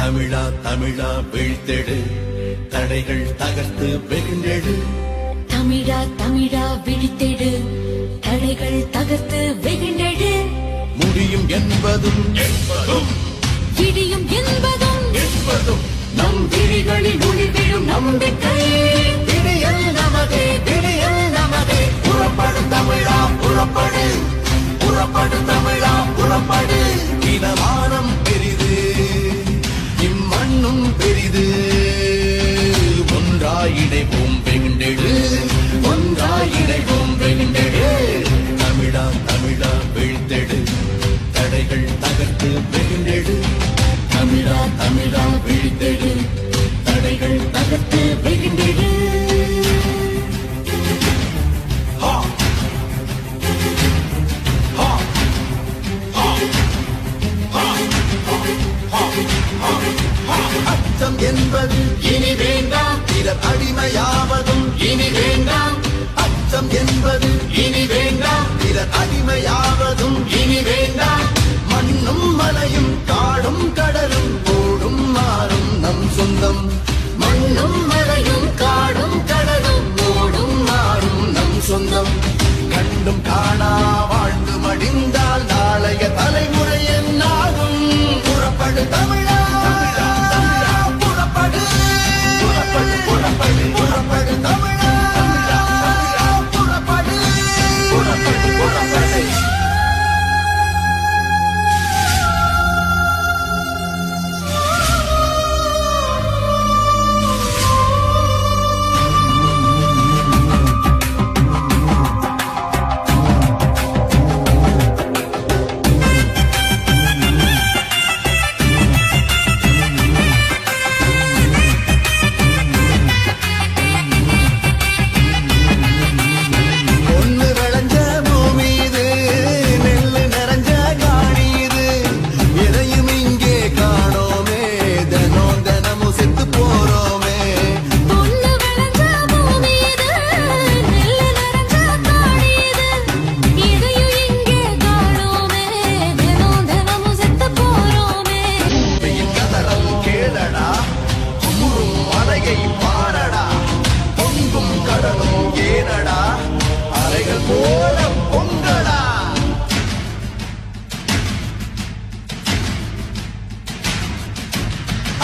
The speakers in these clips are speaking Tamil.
தமிழா தமிழா வீழ்த்தெடு, தடைகள் தகர்த்து வெகுண்டெடு. தமிழா தமிழா விழித்தெடு, தடைகள் தகர்த்து வெகுண்டெடு. முடியும் என்பதும் விடியும் என்பதும் நம் விழிகளில் ஒளி விழும் நம்பிக்கை. விடியல் நமதே, விடியல் நமதே. புறப்படு தமிழா புறப்படு, புறப்படு தமிழா புறப்படு. இனமானம் பெரிது, இம்மண்ணும் பெரிது. ஒன்றாயிடைவோம் வெகுண்டெடு, ஒன்றாயிடைவோம் வெகுண்டெடு. தமிழா தமிழா வீழ்த்தெடு, தடைகள் தகர்த்து வெகுண்டெடு. தமிழா தமிழா வீழ்த்தெடு, தடைகள் தகர்த்து வெகுண்டெடு. அச்சம் என்பது இனி வேண்டாம், பிறர் அடிமையாவதும் இனி வேண்டாம். அச்சம் என்பது இனி வேண்டாம், பிறர் அடிமையாவதும் இனி வேண்டாம். மண்ணும் மலையும் காடும் கடலும் ஓடும் மாறும் நம் சொந்தம். மண்ணும் மலையும் காடும் கடலும் ஓடும் மாறும் நம் சொந்தம். கண்டும் காணா வாழ்ந்து மடிந்தால் நாளைய தலைமுறை என்னாகும்? புறப்படு தமிழா புறப்படு, புறப்படு புறப்படு புறப்படு தமிழா புறப்படு, புறப்படு புறப்படு.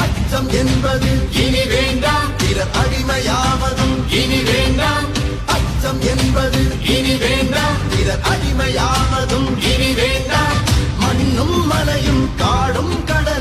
அச்சம் என்பது இனி வேண்டாம், பிறர் அடிமையாவதும் இனி வேண்டாம். அச்சம் என்பது இனி வேண்டாம், பிறர் அடிமையாவதும் இனி வேண்டாம். மண்ணும் மலையும் காடும் கடல்